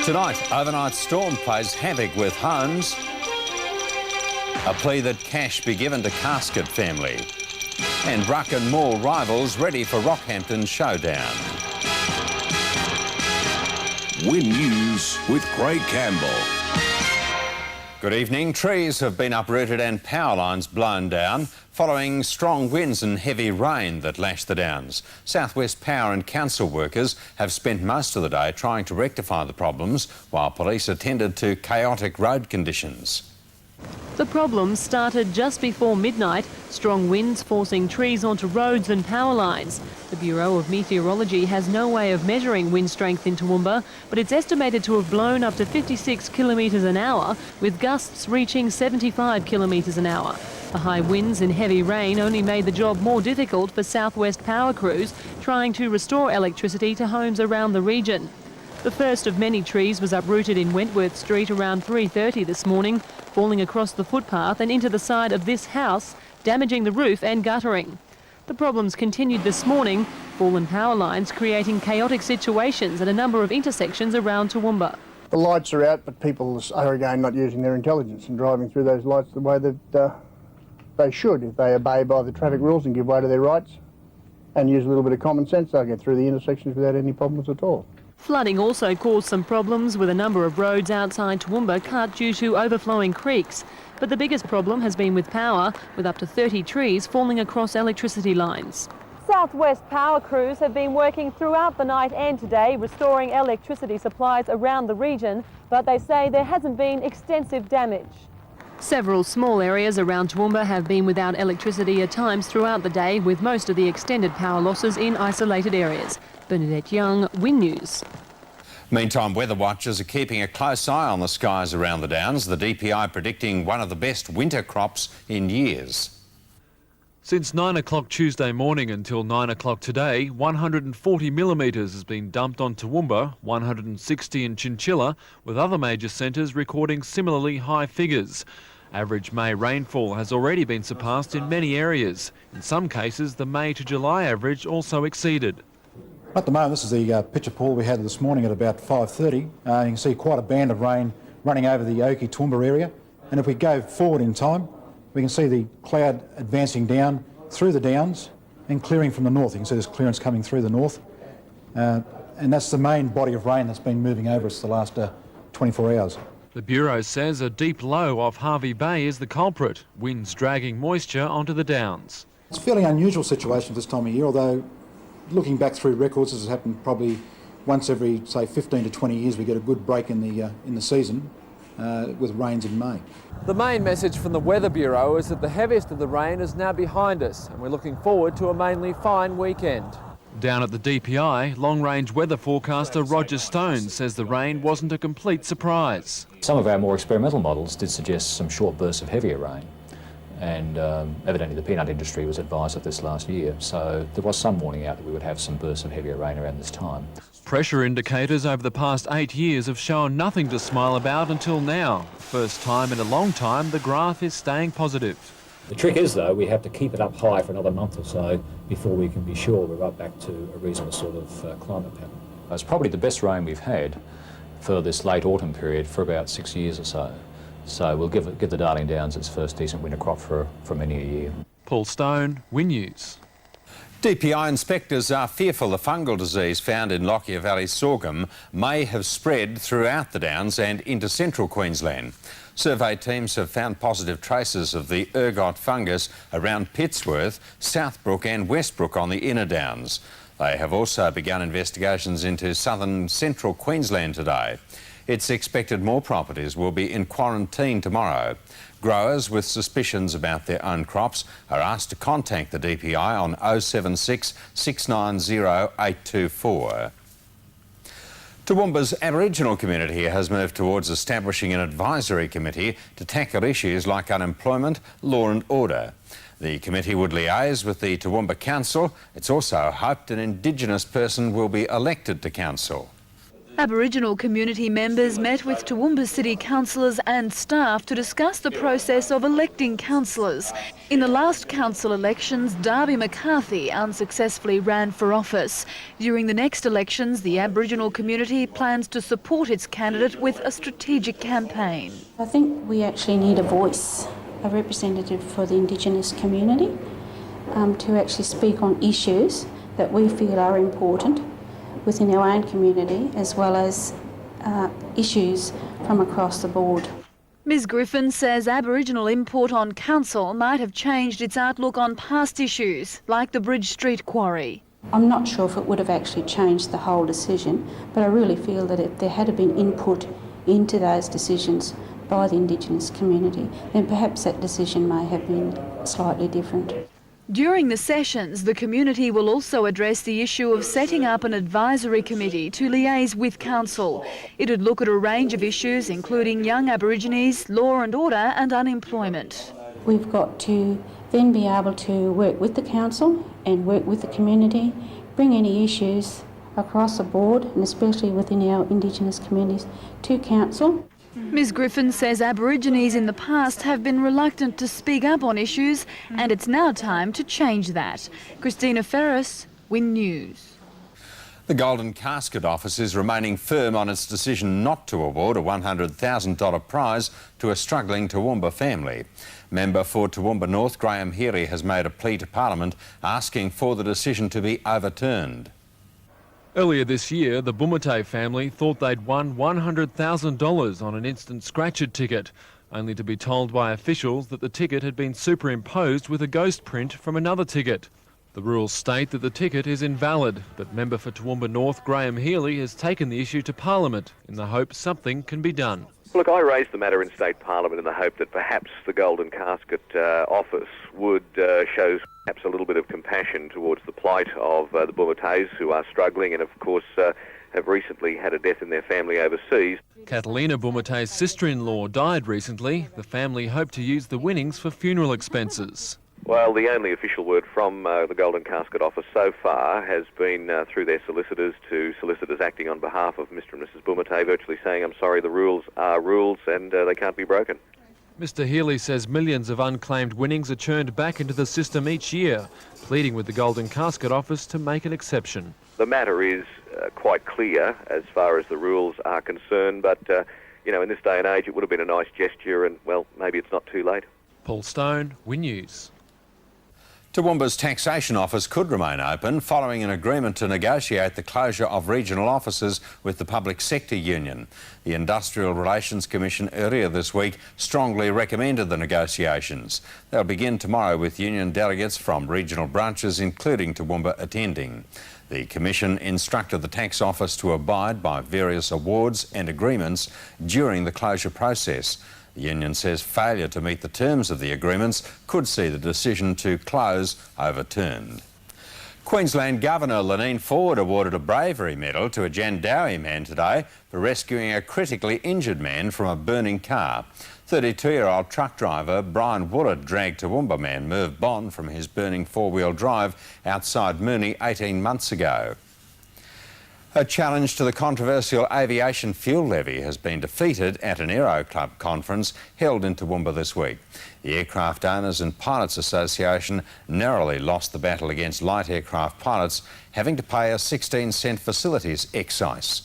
Tonight, overnight storm plays havoc with homes. A plea that cash be given to Casket family. And Bruck and Moore rivals ready for Rockhampton showdown. Win News with Craig Campbell. Good evening. Trees have been uprooted and power lines blown down following strong winds and heavy rain that lashed the downs. South West Power and council workers have spent most of the day trying to rectify the problems while police attended to chaotic road conditions. The problems started just before midnight, strong winds forcing trees onto roads and power lines. The Bureau of Meteorology has no way of measuring wind strength in Toowoomba, but it's estimated to have blown up to 56 kilometres an hour, with gusts reaching 75 kilometres an hour. The high winds and heavy rain only made the job more difficult for South West Power crews trying to restore electricity to homes around the region. The first of many trees was uprooted in Wentworth Street around 3:30 this morning, falling across the footpath and into the side of this house, damaging the roof and guttering. The problems continued this morning, fallen power lines creating chaotic situations at a number of intersections around Toowoomba. The lights are out, but people are again not using their intelligence and driving through those lights the way that they should. If they obey by the traffic rules and give way to their rights and use a little bit of common sense, they'll get through the intersections without any problems at all. Flooding also caused some problems, with a number of roads outside Toowoomba cut due to overflowing creeks. But the biggest problem has been with power, with up to 30 trees falling across electricity lines. South West Power crews have been working throughout the night and today restoring electricity supplies around the region, but they say there hasn't been extensive damage. Several small areas around Toowoomba have been without electricity at times throughout the day, with most of the extended power losses in isolated areas. Bernadette Young, Win News. Meantime, weather watchers are keeping a close eye on the skies around the downs, the DPI predicting one of the best winter crops in years. Since 9 o'clock Tuesday morning until 9 o'clock today, 140 millimetres has been dumped on Toowoomba, 160 in Chinchilla, with other major centres recording similarly high figures. Average May rainfall has already been surpassed in many areas. In some cases, the May to July average also exceeded. At the moment, this is the picture pool we had this morning at about 5:30. You can see quite a band of rain running over the Oakey Toowoomba area. And if we go forward in time, we can see the cloud advancing down through the downs and clearing from the north. You can see there's clearance coming through the north. And that's the main body of rain that's been moving over us the last 24 hours. The Bureau says a deep low off Harvey Bay is the culprit, winds dragging moisture onto the downs. It's a fairly unusual situation this time of year, although looking back through records, this has happened probably once every, say, 15 to 20 years. We get a good break in the season with rains in May. The main message from the Weather Bureau is that the heaviest of the rain is now behind us, and we're looking forward to a mainly fine weekend. Down at the DPI, long-range weather forecaster Roger Stone says the rain wasn't a complete surprise. Some of our more experimental models did suggest some short bursts of heavier rain, and evidently the peanut industry was advised of this last year, so there was some warning out that we would have some bursts of heavier rain around this time. Pressure indicators over the past 8 years have shown nothing to smile about until now. First time in a long time the graph is staying positive. The trick is, though, we have to keep it up high for another month or so before we can be sure we're right back to a reasonable sort of climate pattern. It's probably the best rain we've had for this late autumn period for about 6 years or so. So we'll give the Darling Downs its first decent winter crop for many a year. Paul Stone, Win News. DPI inspectors are fearful the fungal disease found in Lockyer Valley sorghum may have spread throughout the Downs and into central Queensland. Survey teams have found positive traces of the ergot fungus around Pittsworth, Southbrook and Westbrook on the inner Downs. They have also begun investigations into southern central Queensland today. It's expected more properties will be in quarantine tomorrow. Growers with suspicions about their own crops are asked to contact the DPI on 076 690 824. Toowoomba's Aboriginal community has moved towards establishing an advisory committee to tackle issues like unemployment, law and order. The committee would liaise with the Toowoomba Council. It's also hoped an Indigenous person will be elected to council. Aboriginal community members met with Toowoomba City councillors and staff to discuss the process of electing councillors. In the last council elections, Darby McCarthy unsuccessfully ran for office. During the next elections, the Aboriginal community plans to support its candidate with a strategic campaign. I think we actually need a voice, a representative for the Indigenous community to actually speak on issues that we feel are important within our own community, as well as issues from across the board. Ms Griffin says Aboriginal input on council might have changed its outlook on past issues, like the Bridge Street quarry. I'm not sure if it would have actually changed the whole decision, but I really feel that if there had been input into those decisions by the Indigenous community, then perhaps that decision may have been slightly different. During the sessions, the community will also address the issue of setting up an advisory committee to liaise with council. It would look at a range of issues, including young Aborigines, law and order and unemployment. We've got to then be able to work with the council and work with the community, bring any issues across the board, and especially within our Indigenous communities, to council. Ms Griffin says Aborigines in the past have been reluctant to speak up on issues, and it's now time to change that. Christina, Ferris, Win News. The Golden Casket Office is remaining firm on its decision not to award a $100,000 prize to a struggling Toowoomba family. Member for Toowoomba North, Graham Healy, has made a plea to Parliament asking for the decision to be overturned. Earlier this year, the Bumate family thought they'd won $100,000 on an instant scratcher ticket, only to be told by officials that the ticket had been superimposed with a ghost print from another ticket. The rules state that the ticket is invalid, but member for Toowoomba North, Graham Healy, has taken the issue to Parliament in the hope something can be done. Look, I raised the matter in State Parliament in the hope that perhaps the Golden Casket Office would show perhaps a little bit of compassion towards the plight of the Bumates, who are struggling and, of course, have recently had a death in their family overseas. Catalina Bumate's sister-in-law died recently. The family hoped to use the winnings for funeral expenses. Well, the only official word from the Golden Casket Office so far has been through their solicitors to solicitors acting on behalf of Mr and Mrs Bumate, virtually saying, I'm sorry, the rules are rules and they can't be broken. Mr Healy says millions of unclaimed winnings are churned back into the system each year, pleading with the Golden Casket Office to make an exception. The matter is quite clear as far as the rules are concerned, but, you know, in this day and age it would have been a nice gesture and, well, maybe it's not too late. Paul Stone, Win News. Toowoomba's taxation office could remain open following an agreement to negotiate the closure of regional offices with the Public Sector Union. The Industrial Relations Commission earlier this week strongly recommended the negotiations. They'll begin tomorrow with union delegates from regional branches, including Toowoomba, attending. The Commission instructed the tax office to abide by various awards and agreements during the closure process. The union says failure to meet the terms of the agreements could see the decision to close overturned. Queensland Governor Leneen Ford awarded a bravery medal to a Jandowae man today for rescuing a critically injured man from a burning car. 32-year-old truck driver Brian Woolard dragged Toowoomba man Merv Bond from his burning four-wheel drive outside Mooney 18 months ago. A challenge to the controversial aviation fuel levy has been defeated at an Aero Club conference held in Toowoomba this week. The Aircraft Owners and Pilots Association narrowly lost the battle against light aircraft pilots, having to pay a 16-cent facilities excise.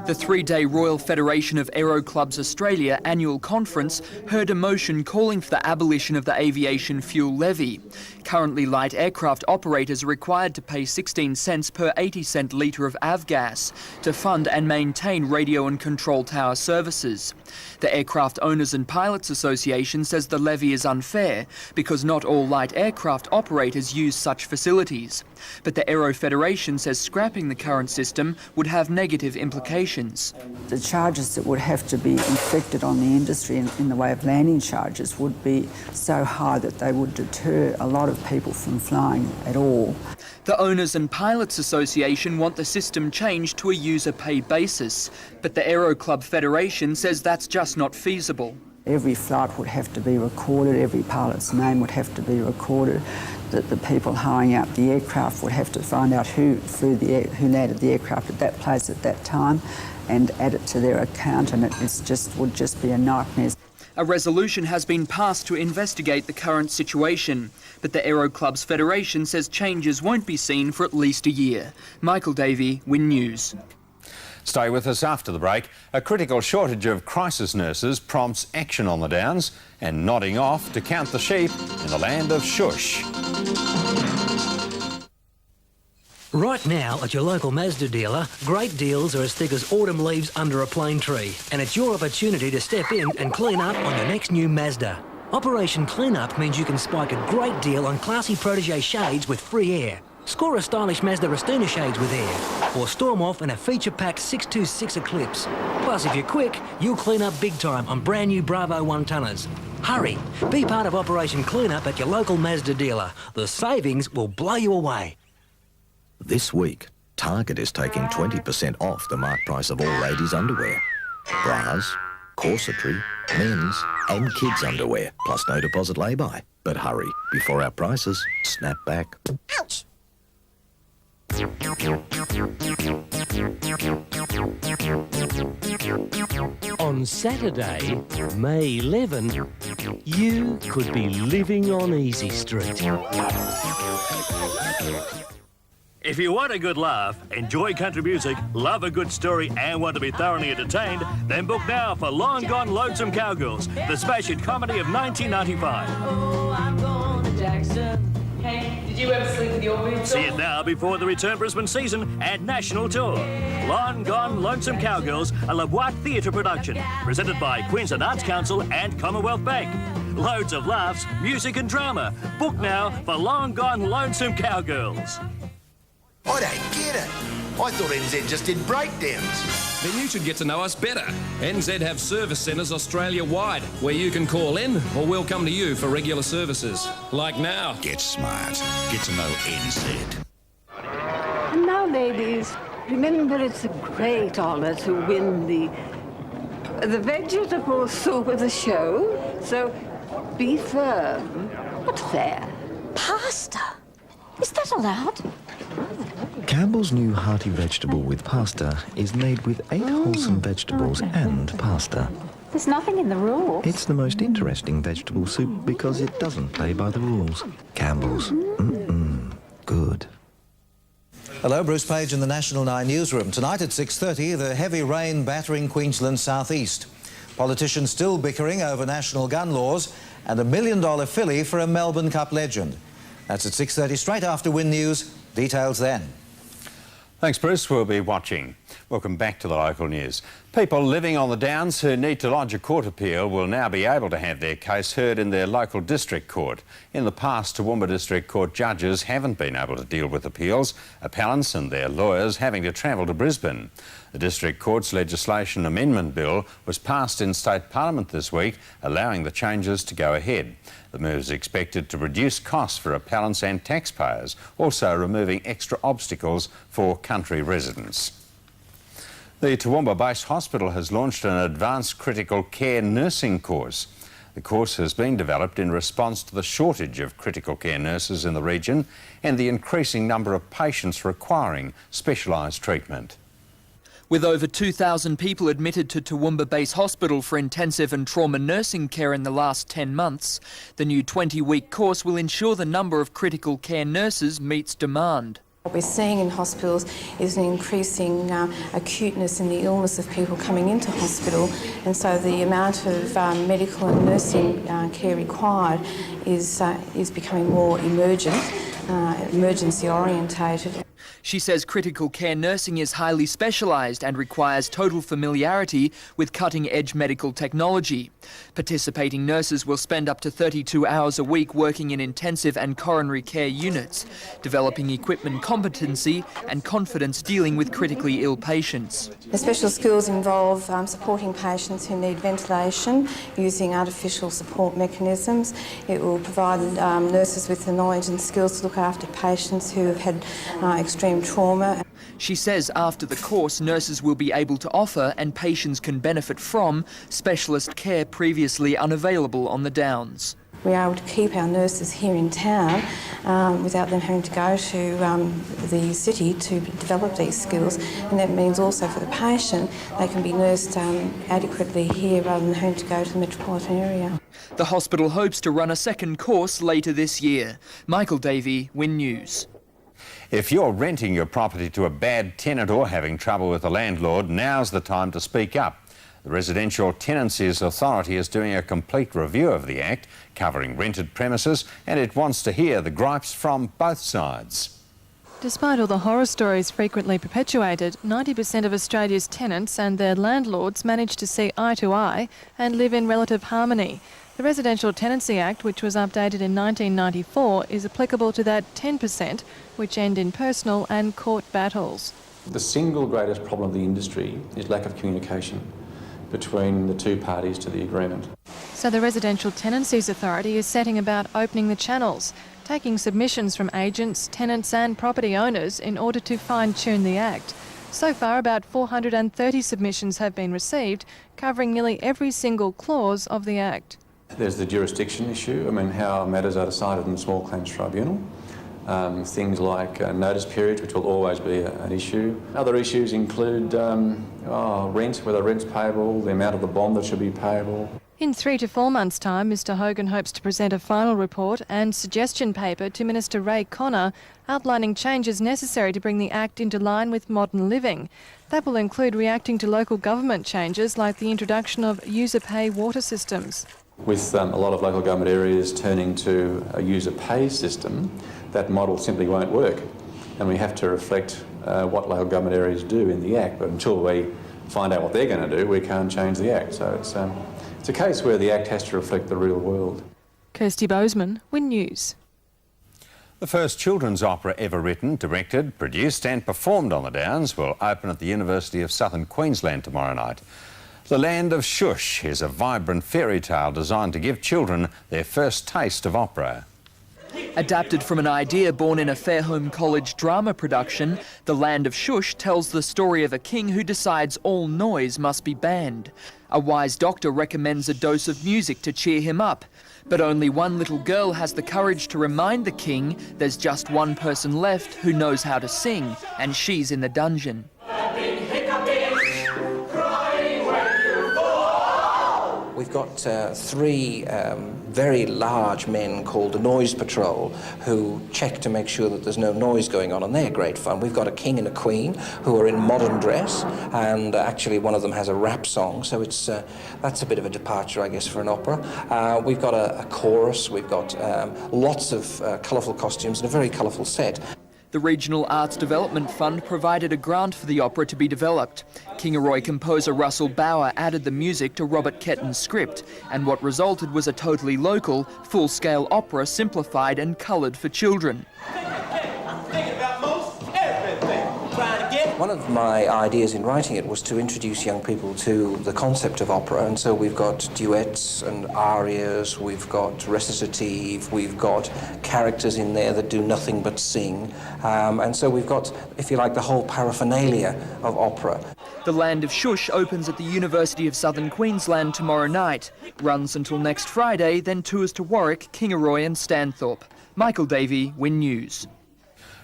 The three-day Royal Federation of Aero Clubs Australia annual conference heard a motion calling for the abolition of the aviation fuel levy. Currently, light aircraft operators are required to pay 16 cents per 80-cent litre of avgas to fund and maintain radio and control tower services. The Aircraft Owners and Pilots Association says the levy is unfair because not all light aircraft operators use such facilities. But the Aero Federation says scrapping the current system would have negative implications. The charges that would have to be inflicted on the industry in the way of landing charges would be so high that they would deter a lot of people from flying at all. The Owners and Pilots Association want the system changed to a user pay basis, but the Aero Club Federation says that's just not feasible. Every flight would have to be recorded, every pilot's name would have to be recorded, that the people hiring out the aircraft would have to find out who landed the aircraft at that place at that time and add it to their account, and would just be a nightmare. A resolution has been passed to investigate the current situation, but the Aero Clubs Federation says changes won't be seen for at least a year. Michael Davey, Win News. Stay with us after the break. A critical shortage of crisis nurses prompts action on the Downs and nodding off to count the sheep in the land of shush. Right now at your local Mazda dealer, great deals are as thick as autumn leaves under a plane tree, and it's your opportunity to step in and clean up on your next new Mazda. Operation Clean Up means you can spike a great deal on classy Protégé shades with free air. Score a stylish Mazda Rastina shades with air, or storm off in a feature-packed 626 Eclipse. Plus, if you're quick, you'll clean up big time on brand new Bravo 1-tonners. Hurry, be part of Operation Clean Up at your local Mazda dealer. The savings will blow you away. This week, Target is taking 20% off the marked price of all ladies' underwear. Bras, corsetry, men's and kids' underwear, plus no deposit lay-by. But hurry, before our prices snap back. Ouch! On Saturday, May 11, you could be living on Easy Street. If you want a good laugh, enjoy country music, love a good story and want to be thoroughly entertained, then book now for Long Gone Lonesome Cowgirls, the smash hit comedy of 1995. Oh, I'm going to Jackson. Hey, did you ever sleep with your boots See it now before the return Brisbane season and national tour. Long Gone Lonesome Cowgirls, a LeBois Theatre production, presented by Queensland Arts Council and Commonwealth Bank. Loads of laughs, music and drama. Book now for Long Gone Lonesome Cowgirls. I don't get it. I thought NZ just did breakdowns. Then you should get to know us better. NZ have service centres Australia-wide, where you can call in or we'll come to you for regular services. Like now. Get smart. Get to know NZ. And now, ladies, remember it's a great honour to win the vegetable soup of the show. So be firm, but fair. Pasta? Is that allowed? Campbell's new hearty vegetable with pasta is made with 8 wholesome vegetables and pasta. There's nothing in the rules. It's the most interesting vegetable soup because it doesn't play by the rules. Campbell's. Good. Hello, Bruce Page in the National 9 newsroom. Tonight at 6:30, the heavy rain battering Queensland's southeast. Politicians still bickering over national gun laws and $1 million filly for a Melbourne Cup legend. That's at 6:30, straight after Win News. Details then. Thanks, Bruce. We'll be watching. Welcome back to the local news. People living on the Downs who need to lodge a court appeal will now be able to have their case heard in their local district court. In the past, Toowoomba District Court judges haven't been able to deal with appeals, appellants and their lawyers having to travel to Brisbane. The District Court's legislation amendment bill was passed in State Parliament this week, allowing the changes to go ahead. The move is expected to reduce costs for appellants and taxpayers, also removing extra obstacles for country residents. The Toowoomba-based hospital has launched an advanced critical care nursing course. The course has been developed in response to the shortage of critical care nurses in the region and the increasing number of patients requiring specialised treatment. With over 2,000 people admitted to Toowoomba Base Hospital for intensive and trauma nursing care in the last 10 months, the new 20-week course will ensure the number of critical care nurses meets demand. What we're seeing in hospitals is an increasing acuteness in the illness of people coming into hospital, and so the amount of medical and nursing care required is becoming more emergent, emergency orientated. She says critical care nursing is highly specialised and requires total familiarity with cutting-edge medical technology. Participating nurses will spend up to 32 hours a week working in intensive and coronary care units, developing equipment competency and confidence dealing with critically ill patients. The special skills involve supporting patients who need ventilation using artificial support mechanisms. It will provide nurses with the knowledge and skills to look after patients who have had extreme trauma. She says after the course, nurses will be able to offer and patients can benefit from specialist care previously unavailable on the Downs. We're able to keep our nurses here in town without them having to go to the city to develop these skills, and that means also for the patient they can be nursed adequately here rather than having to go to the metropolitan area. The hospital hopes to run a second course later this year. Michael Davey, Win News. If you're renting your property to a bad tenant or having trouble with the landlord, now's the time to speak up. The Residential Tenancies Authority is doing a complete review of the Act, covering rented premises, and it wants to hear the gripes from both sides. Despite all the horror stories frequently perpetuated, 90% of Australia's tenants and their landlords manage to see eye to eye and live in relative harmony. The Residential Tenancy Act, which was updated in 1994, is applicable to that 10%, which end in personal and court battles. The single greatest problem of the industry is lack of communication between the two parties to the agreement. So the Residential Tenancies Authority is setting about opening the channels, taking submissions from agents, tenants and property owners in order to fine-tune the Act. So far, about 430 submissions have been received, covering nearly every single clause of the Act. There's the jurisdiction issue, how matters are decided in the Small Claims Tribunal. Things like notice periods, which will always be an issue. Other issues include rent, whether rent's payable, the amount of the bond that should be payable. In 3 to 4 months' time, Mr Hogan hopes to present a final report and suggestion paper to Minister Ray Connor outlining changes necessary to bring the Act into line with modern living. That will include reacting to local government changes like the introduction of user pay water systems. With a lot of local government areas turning to a user pay system, that model simply won't work. And we have to reflect what local government areas do in the Act, but until we find out what they're going to do, we can't change the Act. So it's a case where the Act has to reflect the real world. Kirsty Bozeman, Win News. The first children's opera ever written, directed, produced and performed on the Downs will open at the University of Southern Queensland tomorrow night. The Land of Shush is a vibrant fairy tale designed to give children their first taste of opera. Adapted from an idea born in a Fairholme College drama production, The Land of Shush tells the story of a king who decides all noise must be banned. A wise doctor recommends a dose of music to cheer him up, but only one little girl has the courage to remind the king there's just one person left who knows how to sing, and she's in the dungeon. We've got 3 very large men called the Noise Patrol who check to make sure that there's no noise going on, and they're great fun. We've got a king and a queen who are in modern dress, and actually one of them has a rap song, so that's a bit of a departure, I guess, for an opera. We've got a chorus, we've got lots of colourful costumes and a very colourful set. The Regional Arts Development Fund provided a grant for the opera to be developed. Kingaroy composer Russell Bauer added the music to Robert Ketton's script, and what resulted was a totally local, full-scale opera simplified and coloured for children. One of my ideas in writing it was to introduce young people to the concept of opera, and so we've got duets and arias, we've got recitative, we've got characters in there that do nothing but sing, and so we've got, if you like, the whole paraphernalia of opera. The Land of Shush opens at the University of Southern Queensland tomorrow night, runs until next Friday, then tours to Warwick, Kingaroy and Stanthorpe. Michael Davey, Win News.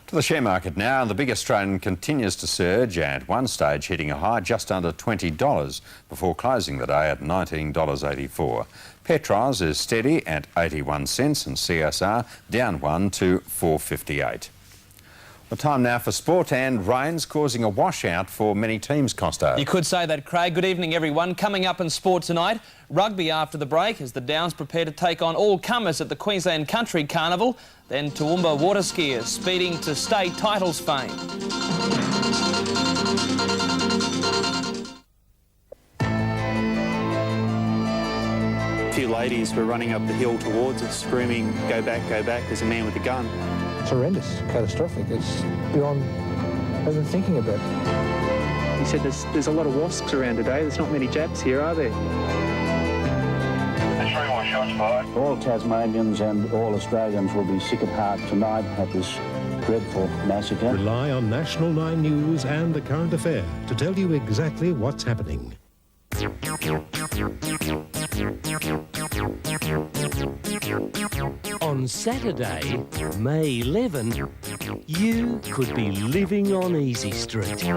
To the share market now, the big Australian continues to surge, at one stage hitting a high just under $20 before closing the day at $19.84. Petros is steady at 81 cents and CSR down 1 to 4.58. The time now for sport, and rain's causing a washout for many teams, Costo. You could say that, Craig. Good evening, everyone. Coming up in sport tonight, rugby after the break as the Downs prepare to take on all comers at the Queensland Country Carnival. Then Toowoomba water skiers speeding to state titles fame. A few ladies were running up the hill towards us, screaming, "Go back, go back, there's a man with a gun." It's horrendous, catastrophic. It's beyond even thinking about. He said there's a lot of wasps around today. There's not many Japs here, are there? All Tasmanians and all Australians will be sick at heart tonight at this dreadful massacre. Rely on National 9 News and The Current Affair to tell you exactly what's happening. On Saturday, May 11, you could be living on Easy Street.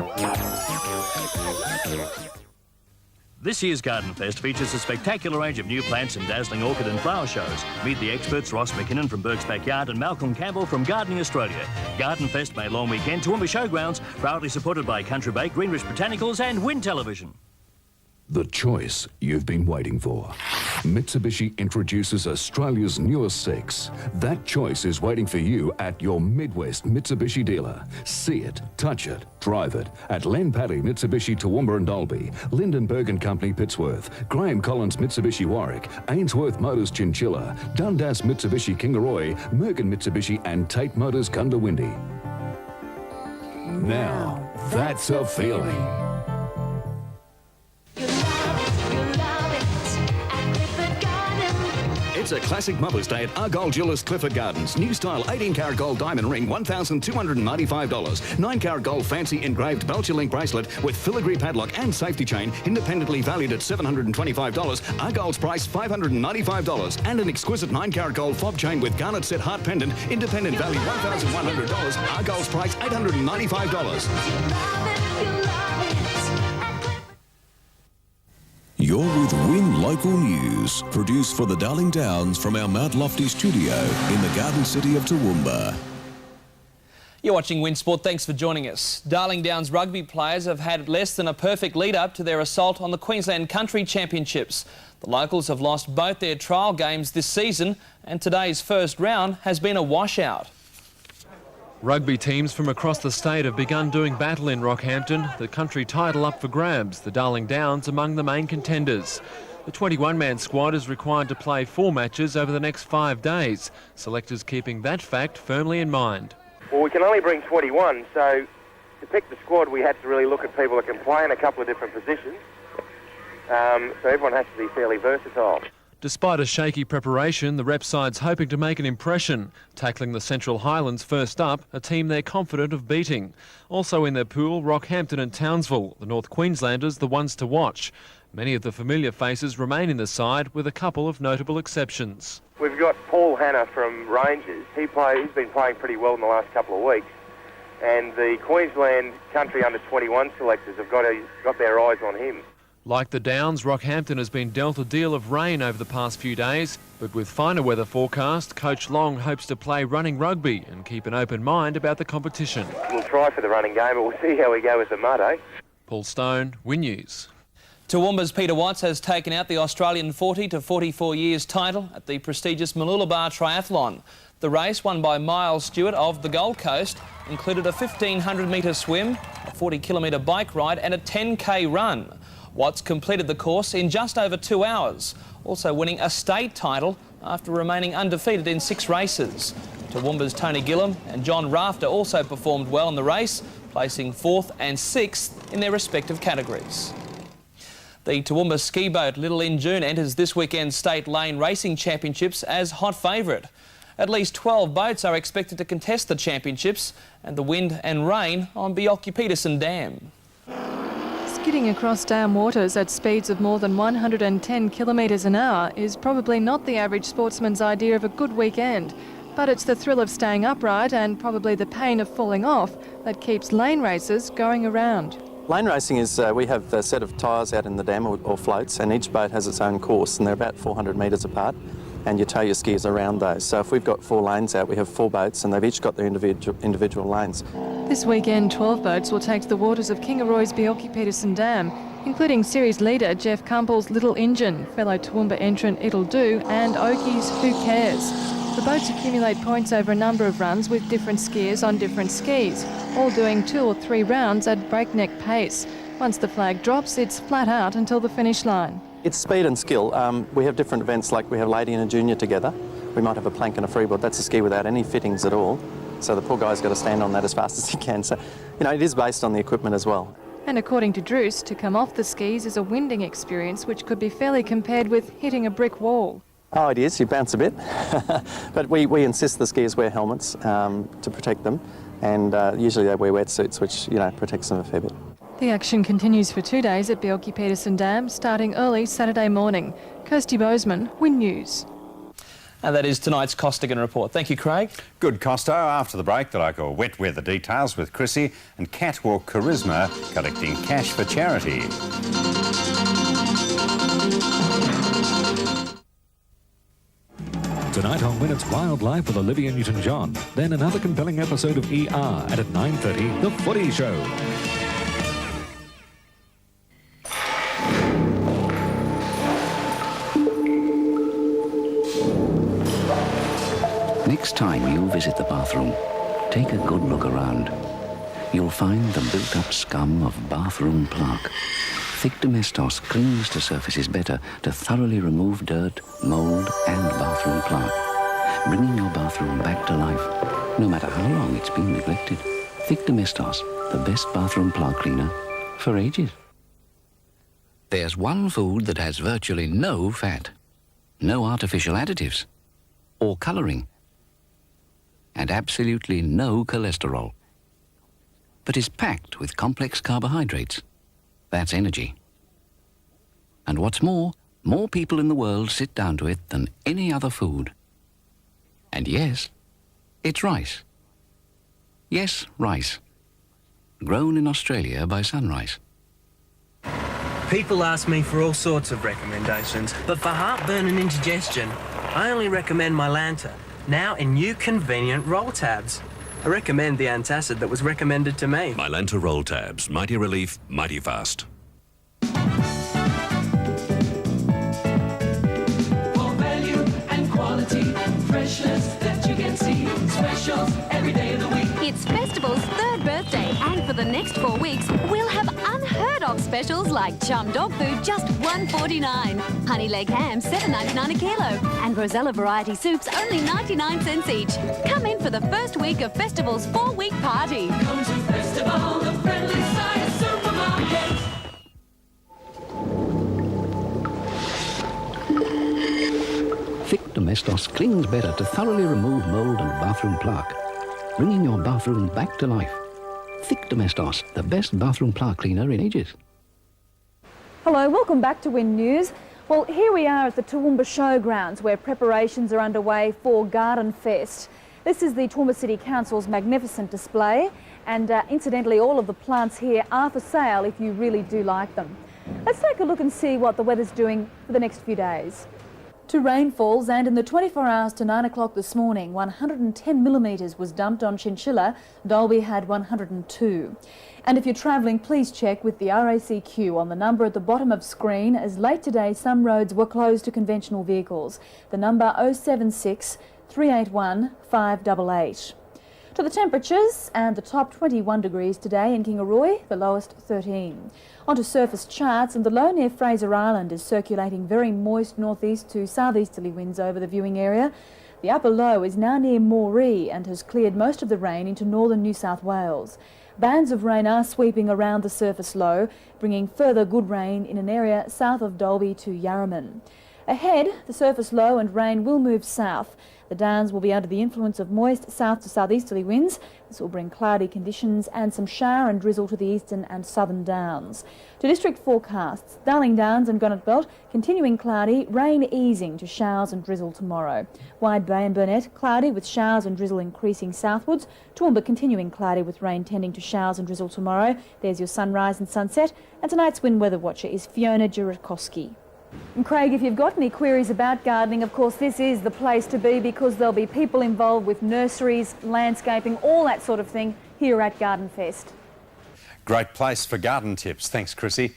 This year's Garden Fest features a spectacular range of new plants and dazzling orchid and flower shows. Meet the experts Ross McKinnon from Burke's Backyard and Malcolm Campbell from Gardening Australia. Garden Fest May long weekend, Toowoomba Showgrounds, proudly supported by Country Bake, Greenrich Botanicals and Win Television. The choice you've been waiting for. Mitsubishi introduces Australia's newest 6. That choice is waiting for you at your Midwest Mitsubishi dealer. See it, touch it, drive it at Len Paddy Mitsubishi Toowoomba and Dalby, Lindenberg and Company Pittsworth, Graham Collins Mitsubishi Warwick, Ainsworth Motors Chinchilla, Dundas Mitsubishi Kingaroy, Mergen Mitsubishi and Tate Motors Gundawindi. Now, that's a feeling. It's a classic Mother's Day at Argyle Jewellers Clifford Gardens. New style 18-carat gold diamond ring, $1,295. 9-carat gold fancy engraved Belcher link bracelet with filigree padlock and safety chain, independently valued at $725. Argyle's price $595. And an exquisite 9-carat gold fob chain with garnet set heart pendant, independent value $1,100. Argyle's price $895. You're with Win Local News, produced for the Darling Downs from our Mount Lofty studio in the Garden City of Toowoomba. You're watching Win Sport. Thanks for joining us. Darling Downs rugby players have had less than a perfect lead-up to their assault on the Queensland Country Championships. The locals have lost both their trial games this season, and today's first round has been a washout. Rugby teams from across the state have begun doing battle in Rockhampton. The country title up for grabs, the Darling Downs among the main contenders. The 21-man squad is required to play 4 matches over the next 5 days, selectors keeping that fact firmly in mind. Well, we can only bring 21, so to pick the squad we had to really look at people that can play in a couple of different positions. So everyone has to be fairly versatile. Despite a shaky preparation, the rep side's hoping to make an impression, tackling the Central Highlands first up, a team they're confident of beating. Also in their pool, Rockhampton and Townsville, the North Queenslanders the ones to watch. Many of the familiar faces remain in the side, with a couple of notable exceptions. We've got Paul Hanna from Rangers. He's been playing pretty well in the last couple of weeks. And the Queensland Country Under-21 selectors have got their eyes on him. Like the Downs, Rockhampton has been dealt a deal of rain over the past few days, but with finer weather forecast, Coach Long hopes to play running rugby and keep an open mind about the competition. We'll try for the running game, but we'll see how we go with the mud, eh? Paul Stone, Win News. Toowoomba's Peter Watts has taken out the Australian 40 to 44 years title at the prestigious Mooloolaba Triathlon. The race, won by Miles Stewart of the Gold Coast, included a 1,500-metre swim, a 40-kilometre bike ride and a 10k run. Watts completed the course in just over 2 hours, also winning a state title after remaining undefeated in 6 races. Toowoomba's Tony Gillam and John Rafter also performed well in the race, placing 4th and 6th in their respective categories. The Toowoomba ski boat Little In June enters this weekend's State Lane Racing Championships as hot favourite. At least 12 boats are expected to contest the championships and the wind and rain on Bjelke-Petersen Dam. Skidding across dam waters at speeds of more than 110 kilometres an hour is probably not the average sportsman's idea of a good weekend, but it's the thrill of staying upright and probably the pain of falling off that keeps lane races going around. Lane racing is, we have a set of tyres out in the dam or floats, and each boat has its own course, and they're about 400 metres apart, and you tow your skis around those. So if we've got 4 lanes out, we have 4 boats, and they've each got their individual lanes. This weekend, 12 boats will take to the waters of Kingaroy's Bjelke-Petersen Dam, including series leader Jeff Campbell's Little Engine, fellow Toowoomba entrant It'll Do, and Oakey's Who Cares. The boats accumulate points over a number of runs with different skiers on different skis, all doing 2 or 3 rounds at breakneck pace. Once the flag drops, it's flat out until the finish line. It's speed and skill. We have different events, like we have lady and a junior together. We might have a plank and a freeboard. That's a ski without any fittings at all. So the poor guy's got to stand on that as fast as he can. So, it is based on the equipment as well. And according to Druce, to come off the skis is a winding experience which could be fairly compared with hitting a brick wall. Oh, it is. You bounce a bit. But we insist the skiers wear helmets to protect them, and usually they wear wetsuits, which, protects them a fair bit. The action continues for 2 days at Bjelke-Petersen Dam, starting early Saturday morning. Kirsty Bozeman, Win News. And that is tonight's Costigan report. Thank you, Craig. Good, Costo. After the break, the local wet weather details with Chrissy and Catwalk Charisma collecting cash for charity. Tonight on When It's Wildlife with Olivia Newton-John. Then another compelling episode of ER, and at 9:30, The Footy Show. Next time you visit the bathroom, take a good look around. You'll find the built-up scum of bathroom plaque. Thick domestos clings to surfaces better to thoroughly remove dirt, mould and bathroom plaque, bringing your bathroom back to life, no matter how long it's been neglected. Thick domestos, the best bathroom plaque cleaner for ages. There's one food that has virtually no fat, no artificial additives or colouring, and absolutely no cholesterol, but is packed with complex carbohydrates. That's energy. And what's more people in the world sit down to it than any other food. And yes, it's rice. Yes, rice. Grown in Australia by Sunrise. People ask me for all sorts of recommendations, but for heartburn and indigestion, I only recommend my Lanta, now in new convenient roll tabs. I recommend the antacid that was recommended to me. Mylanta Roll Tabs. Mighty relief, mighty fast. For value and quality, freshness that you can see, specials every day of the week. It's Festival's 3rd birthday, and for the next 4 weeks, we'll have unheard of specials like chum dog food just $1.49, honey leg ham $7.99 a kilo, and Rosella variety soups only 99 cents each. Come in for the first week of Festival's 4-week party. Come to Festival, the friendly side supermarket. Thick domestos clings better to thoroughly remove mould and bathroom plaque, bringing your bathroom back to life. Thick domestos, the best bathroom plaque cleaner in ages. Hello, welcome back to Win News. Well, here we are at the Toowoomba Showgrounds, where preparations are underway for Garden Fest. This is the Toowoomba City Council's magnificent display, and incidentally, all of the plants here are for sale if you really do like them. Let's take a look and see what the weather's doing for the next few days. 2 rainfalls, and in the 24 hours to 9 o'clock this morning, 110 millimetres was dumped on Chinchilla. Dalby had 102. And if you're travelling, please check with the RACQ on the number at the bottom of screen, as late today some roads were closed to conventional vehicles. The number 076 381 588. To the temperatures, and the top 21 degrees today in Kingaroy, the lowest 13. Onto surface charts, and the low near Fraser Island is circulating very moist northeast to southeasterly winds over the viewing area. The upper low is now near Moree and has cleared most of the rain into northern New South Wales. Bands of rain are sweeping around the surface low, bringing further good rain in an area south of Dalby to Yarraman. Ahead, the surface low and rain will move south. The Downs will be under the influence of moist south to southeasterly winds. This will bring cloudy conditions and some shower and drizzle to the eastern and southern Downs. To district forecasts, Darling Downs and Gunnet Belt continuing cloudy, rain easing to showers and drizzle tomorrow. Wide Bay and Burnett cloudy with showers and drizzle increasing southwards. Toowoomba continuing cloudy with rain tending to showers and drizzle tomorrow. There's your sunrise and sunset. And tonight's wind weather watcher is Fiona Jurakowski. And Craig, if you've got any queries about gardening, of course this is the place to be, because there'll be people involved with nurseries, landscaping, all that sort of thing here at Garden Fest. Great place for garden tips. Thanks, Chrissy.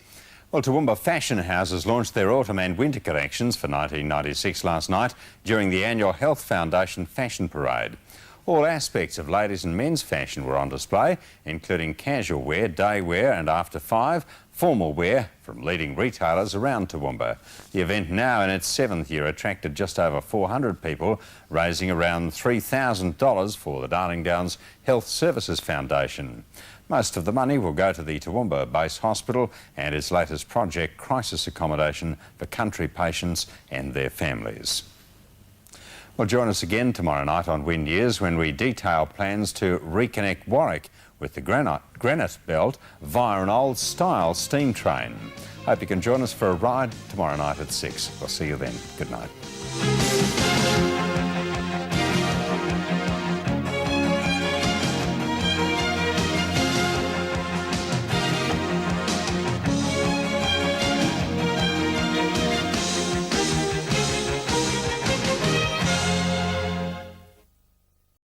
Well, Toowoomba fashion houses launched their autumn and winter collections for 1996 last night during the annual Health Foundation Fashion Parade. All aspects of ladies' and men's fashion were on display, including casual wear, day wear and after 5, formal wear from leading retailers around Toowoomba. The event, now in its 7th year, attracted just over 400 people, raising around $3,000 for the Darling Downs Health Services Foundation. Most of the money will go to the Toowoomba Base Hospital and its latest project, crisis accommodation for country patients and their families. Well, join us again tomorrow night on Win News when we detail plans to reconnect Warwick with the granite belt via an old-style steam train. Hope you can join us for a ride tomorrow night at 6. We'll see you then. Good night.